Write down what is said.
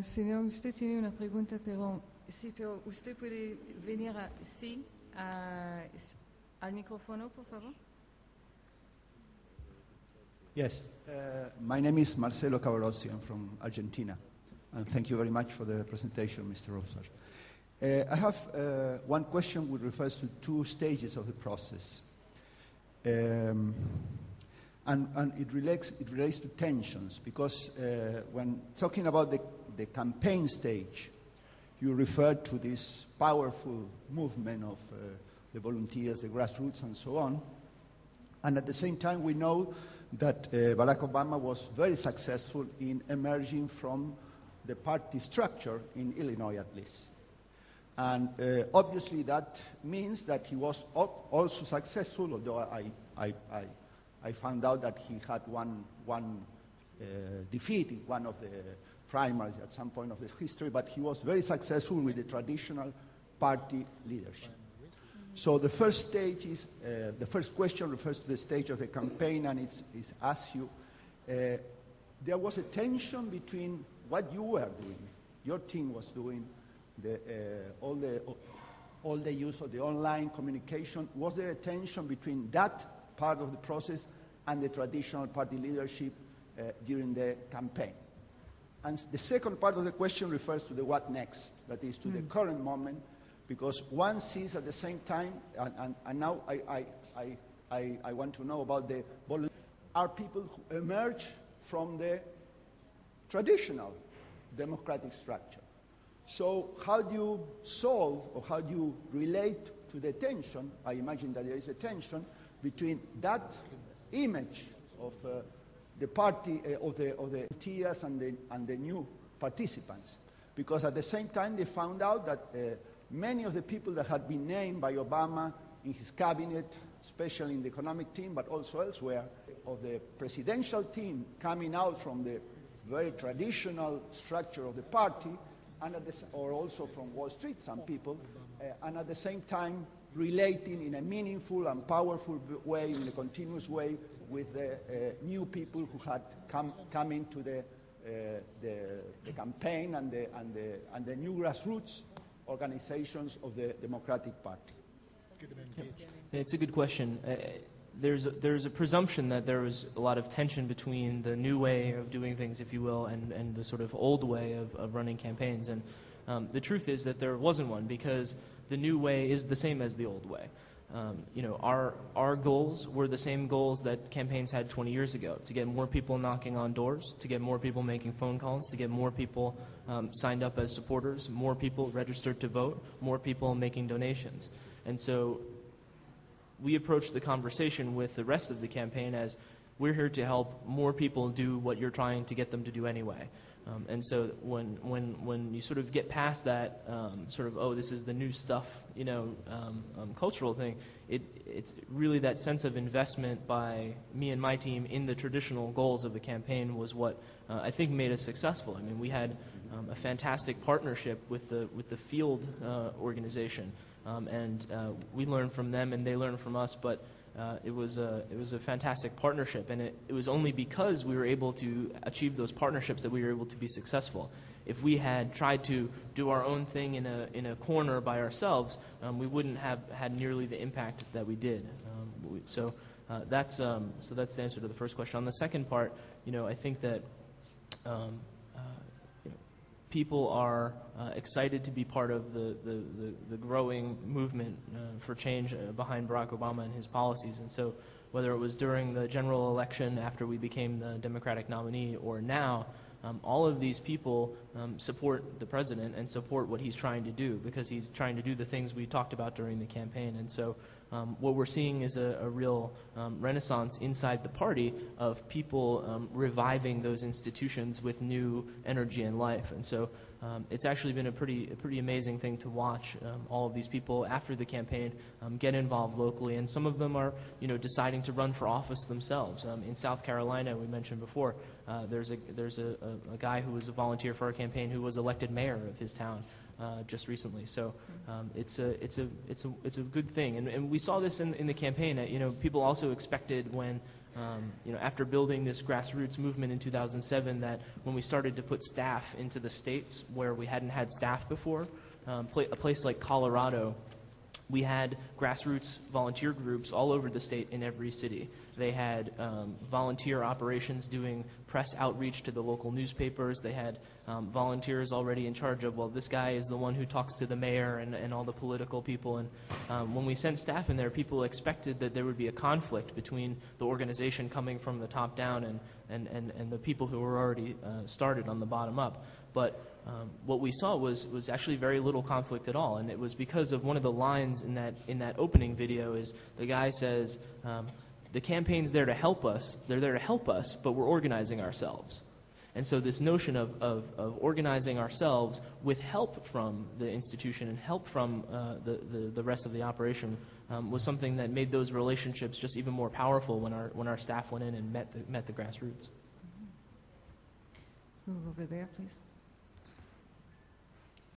Señor, usted tiene una pregunta, pero sí, pero usted puede venir al micrófono, por favor. Yes, my name is Marcelo Cavarossi. I'm from Argentina, and thank you very much for the presentation, Mr. Rospars. I have one question which refers to two stages of the process, and it relates to tensions, because when talking about the campaign stage, you referred to this powerful movement of the volunteers, the grassroots, and so on, and at the same time we know that Barak Obama was very successful in emerging from the party structure in Illinois, at least. And obviously that means that he was also successful, although I found out that he had one defeat in one of the primaries at some point of the history, but he was very successful with the traditional party leadership. So the first stage is, the first question refers to the stage of the campaign, and it asks you, there was a tension between what you were doing, your team was doing, all the use of the online communication. Was there a tension between that part of the process and the traditional party leadership during the campaign? And the second part of the question refers to the what next, that is to the current moment, because one sees at the same time, and now I want to know about the volunteers, are people who emerge from the traditional democratic structure. So how do you solve, or how do you relate to the tension? I imagine that there is a tension between that image of the party, of the volunteers and the new participants, because at the same time they found out that many of the people that had been named by Obama in his cabinet, especially in the economic team, but also elsewhere, of the presidential team coming out from the very traditional structure of the party, and or also from Wall Street, some people, and at the same time relating in a meaningful and powerful way, in a continuous way, with the new people who had come into the campaign and the new grassroots organizations of the Democratic Party. It's a good question. There's a presumption that there was a lot of tension between the new way of doing things, if you will, and the sort of old way of running campaigns. And the truth is that there wasn't one, because the new way is the same as the old way. Our goals were the same goals that campaigns had 20 years ago: to get more people knocking on doors, to get more people making phone calls, to get more people signed up as supporters, more people registered to vote, more people making donations. And so we approached the conversation with the rest of the campaign as, we're here to help more people do what you're trying to get them to do anyway. And so when you sort of get past that sort of, oh, this is the new stuff, cultural thing, it's really that sense of investment by me and my team in the traditional goals of the campaign was what I think made us successful. I mean, we had a fantastic partnership with the field organization, and we learned from them and they learned from us, but it was a fantastic partnership, and it was only because we were able to achieve those partnerships that we were able to be successful. If we had tried to do our own thing in a corner by ourselves, we wouldn't have had nearly the impact that we did. So that's the answer to the first question. On the second part, I think that people are excited to be part of the growing movement for change behind Barack Obama and his policies. And so whether it was during the general election after we became the Democratic nominee or now, all of these people support the president and support what he's trying to do, because he's trying to do the things we talked about during the campaign. And so what we're seeing is a real renaissance inside the party of people reviving those institutions with new energy and life. And so it's actually been a pretty amazing thing to watch all of these people after the campaign get involved locally, and some of them are deciding to run for office themselves. In South Carolina, we mentioned before, there's a guy who was a volunteer for our campaign who was elected mayor of his town just recently. So it's a good thing, and we saw this in the campaign. People also expected when after building this grassroots movement in 2007, that when we started to put staff into the states where we hadn't had staff before, a place like Colorado, we had grassroots volunteer groups all over the state in every city. They had volunteer operations doing press outreach to the local newspapers. They had volunteers already in charge of, well, this guy is the one who talks to the mayor and all the political people. And when we sent staff in there, people expected that there would be a conflict between the organization coming from the top down and the people who were already started on the bottom up. But what we saw was actually very little conflict at all, and it was because of one of the lines in that opening video. Is the guy says, the campaign's there to help us, they're there to help us, but we're organizing ourselves. And so this notion of organizing ourselves with help from the institution and help from the rest of the operation was something that made those relationships just even more powerful when our staff went in and met the grassroots. Move over there, please.